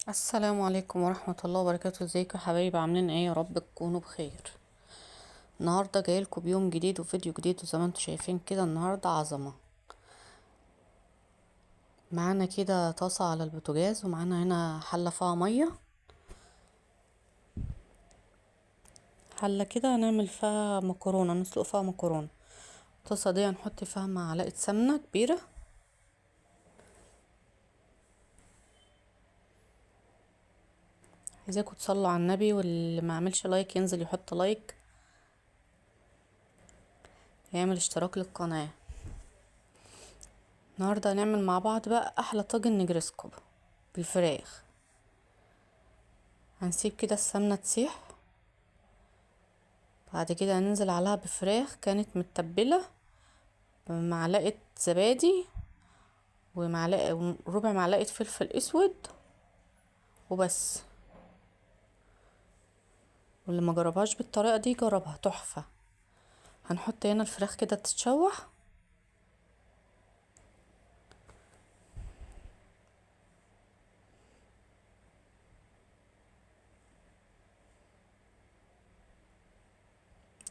السلام عليكم ورحمة الله وبركاته. ازيكم يا حبايبي؟ عاملين ايه؟ يا رب تكونوا بخير. النهاردة جايلكم بيوم جديد وفيديو جديد، وزي ما انتوا شايفين كده النهاردة عظمة. معانا كده طاسة على البوتاجاز، ومعانا هنا حلة فيها مية. حلة كده هنعمل فيها مكرونة، نسلق فيها مكرونة. الطاسة دي هنحط فيها معلقة سمنة كبيرة. عايزاكم تصلوا على النبي، واللي ما عملش لايك ينزل يحط لايك، يعمل اشتراك للقناة. النهاردة هنعمل مع بعض بقى احلى طاجن نجرسكو بالفراخ. هنسيب كده السمنة تسيح، بعد كده هننزل عليها بفراخ كانت متبلة بمعلقة زبادي، ومعلقة ربع معلقة فلفل اسود وبس. واللي ما جربهاش بالطريقة دي جربها، تحفة. هنحط هنا الفراخ كده تتشوح.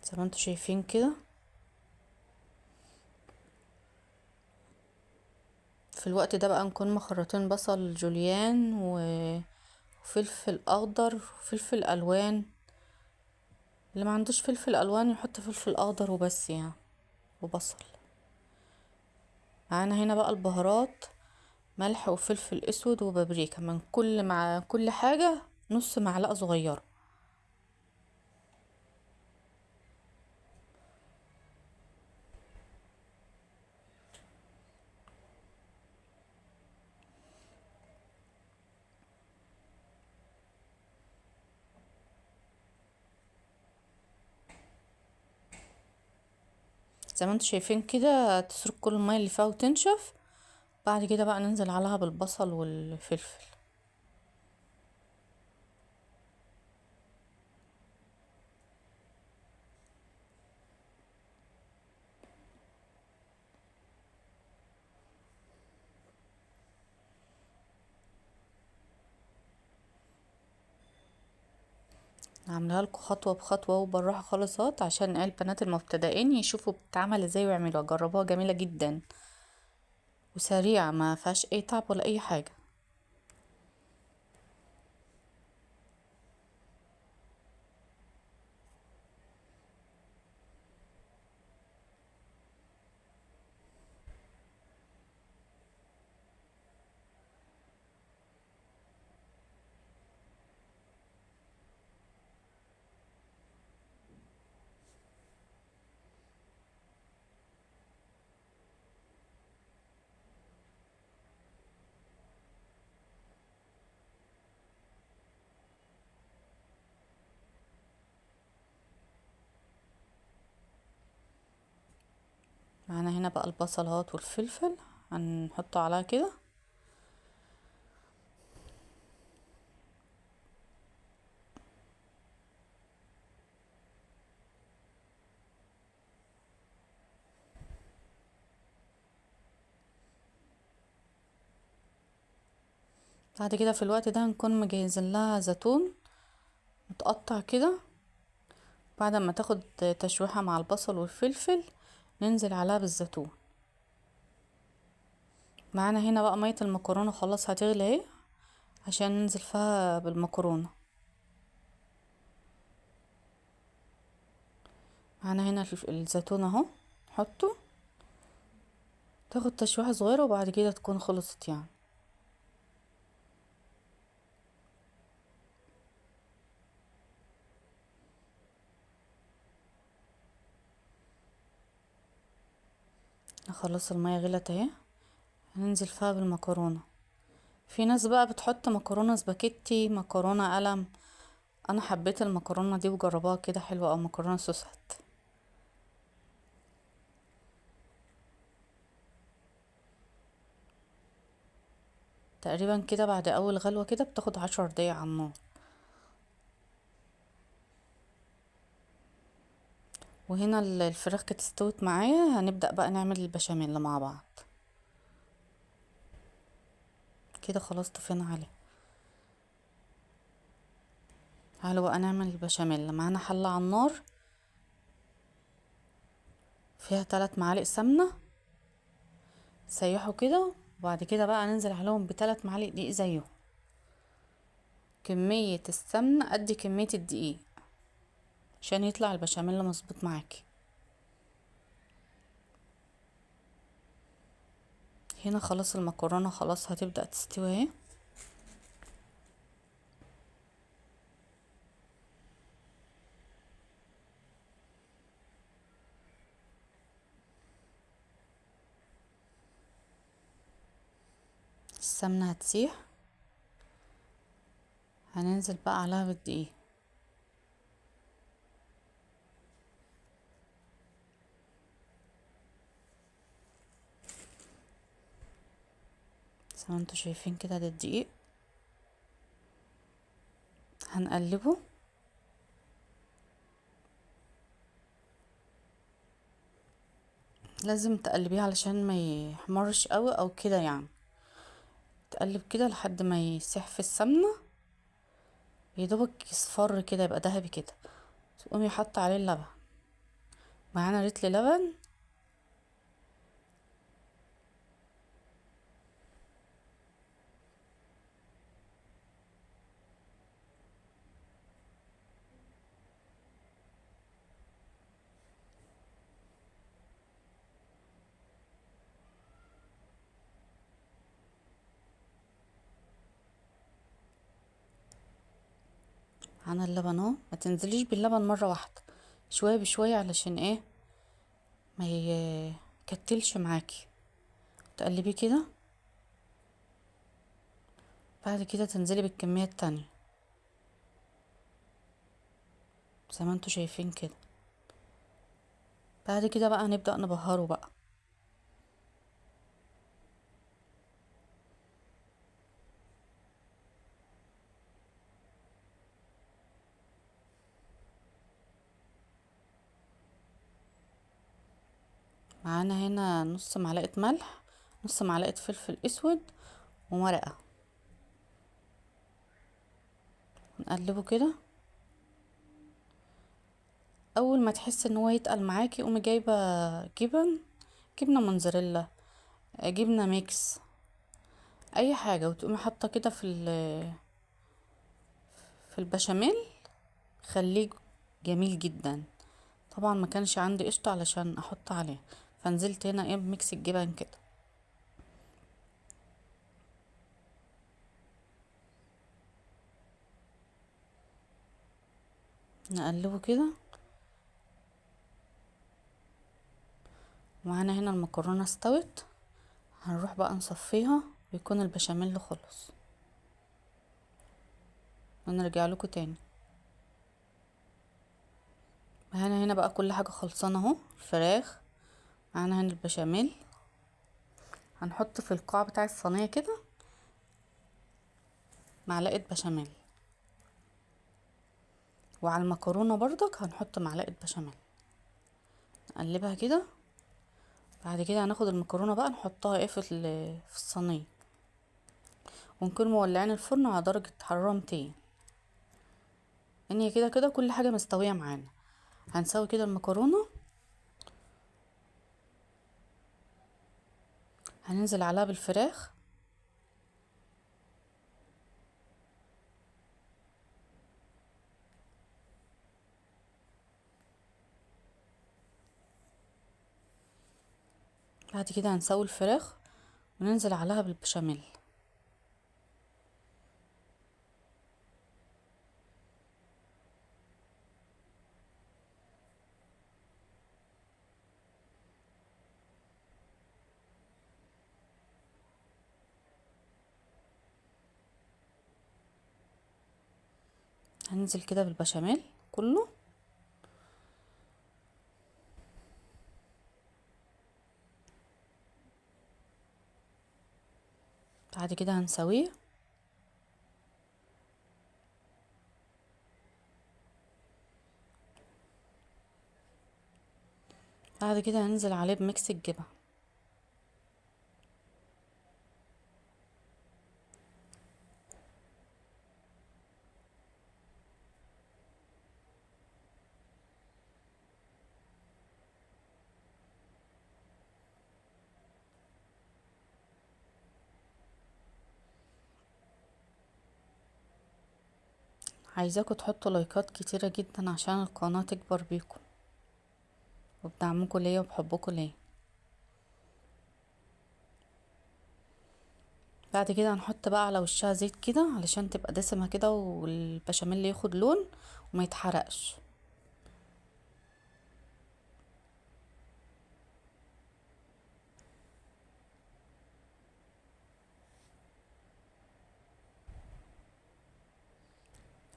زي ما انتوا شايفين كده. في الوقت ده بقى نكون مخرطين بصل جوليان وفلفل اخضر وفلفل الوان. اللي ما عندوش فلفل الوان يحط فلفل اخضر وبس يعني، وبصل. معانا هنا بقى البهارات: ملح وفلفل اسود وبابريكا، من مع كل حاجة نص معلقة صغيرة. زي ما انتوا شايفين كده تسرق كل المية اللي فيها وتنشف. بعد كده بقى ننزل عليها بالبصل والفلفل. عاملاها لكم خطوة بخطوة وبالراحة خالص اهوت، عشان البنات المبتدئين يشوفوا بتتعمل ازاي ويعملوها. جربوها، جميلة جدا وسريعة، ما فيهاش اي تعب ولا اي حاجة. معانا هنا بقى البصل اهوت والفلفل، هنحطه عليها كده. بعد كده في الوقت ده هنكون مجهزين لها زيتون متقطع كده. بعد ما تاخد تشويحة مع البصل والفلفل ننزل عليها بالزيتون. معانا هنا بقى مية المكرونة خلاص هتغلي اهي، عشان ننزل فيها بالمكرونة. معانا هنا الزيتون اهو، نحطه تاخد تشويحة صغيرة وبعد كده تكون خلصت يعني. خلاص المية غلت اهي، هننزل فيها بالمكرونة. في ناس بقى بتحط مكرونة سباكيتي، مكرونة قلم. انا حبيت المكرونة دي وجربوها كده حلوة، او مكرونة سوسات. تقريبا كده بعد اول غلوة كده بتاخد 10 دقايق على النار. وهنا الفراخ كانت استوت معايا، هنبدأ بقى نعمل البشاميل مع بعض. كده خلاص طفينا عليه. تعالوا بقى نعمل البشاميل. معانا حلة على النار فيها 3 معالق سمنة، سيحوا كده، وبعد كده بقى ننزل عليهم ب3 معالق دقيق زيهم. كمية السمنة قد كمية الدقيق عشان يطلع البشاميل مظبوط معاكي. هنا خلاص المكرونة خلاص هتبدأ تستوي اهي. السمنة هتسيح، هننزل بقى عليها بالدقيق. زي ما انتوا شايفين كده ده الدقيق. هنقلبه، لازم تقلبيه علشان ما يحمرش قوي او كده يعني. تقلب كده لحد ما يسيح في السمنة، يدوبك يصفر كده يبقى ذهبي كده، تقومي حاطه عليه اللبن. معانا رتل لبن. معانا اللبن اهو. ما تنزليش باللبن مره واحده، شويه بشويه علشان ايه ما يكتلش معاكي. تقلبيه كده، بعد كده تنزلي بالكميه التانية زي ما انتوا شايفين كده. بعد كده بقى هنبدأ نبهره بقى. معانا هنا نص معلقه ملح، نص معلقه فلفل اسود، ومرقه. نقلبه كده. اول ما تحس ان هو يتقل معاكي قومي جايبه جبنه موتزاريلا، جبنه ميكس، اي حاجه، وتقومي حاطه كده في البشاميل. خليه جميل جدا. طبعا ما كانش عندي قشطه علشان احط عليه، فنزلت هنا ايه بميكس الجبن كده. نقلبه كده. معانا هنا المكرونه استوت، هنروح بقى نصفيها ويكون البشاميل خلص، ونرجع لكم تاني. معانا هنا بقى كل حاجه خلصانه اهو. الفراخ، معانا هنا البشاميل. هنحط في القاع بتاع الصينيه كده معلقه بشاميل، وعلى المكرونه برضك هنحط معلقه بشاميل. نقلبها كده. بعد كده هناخد المكرونه بقى نحطها ايه في الصينيه، ونكون مولعين الفرن على درجه حراره 200. ان هي كده كده كل حاجه مستويه معانا. هنسوي كده المكرونه، هننزل عليها بالفراخ. بعد كده هنسوي الفراخ وننزل عليها بالبشاميل. هننزل كده بالبشاميل كله. بعد كده هنسويه. بعد كده هننزل عليه بميكس الجبن. عايزاكم تحطوا لايكات كتيرة جدا عشان القناة تكبر بيكم وبدعمكم ليا وبحبكم ليا. بعد كده هنحط بقى على وشها زيت كده علشان تبقى دسمة كده والبشاميل ياخد لون وما يتحرقش.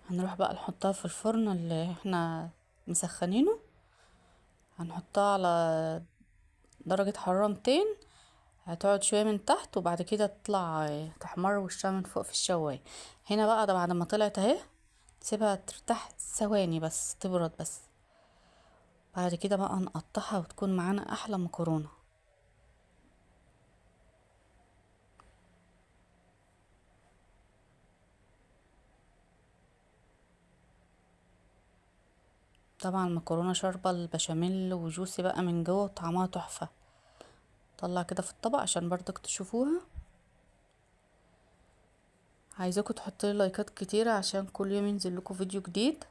هنروح بقى نحطها في الفرن اللي احنا مسخنينه، هنحطها على درجة حرارة 200. هتقعد شوية من تحت وبعد كده تطلع تحمر وشها من فوق في الشواية. هنا بقى ده بعد ما طلعت اهي، تسيبها ترتاح ثواني بس تبرد بس. بعد كده بقى نقطعها وتكون معانا احلى مكرونة. طبعا المكرونة شاربة البشاميل وجوسي بقى من جوه وطعمها تحفة. طلع كده في الطبق عشان برضك تشوفوها. عايزاكم تحطوا لي لايكات كتيرة عشان كل يوم ينزل لكم فيديو جديد.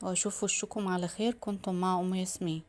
واشوف وشكم على خير. كنتم مع ام ياسمين.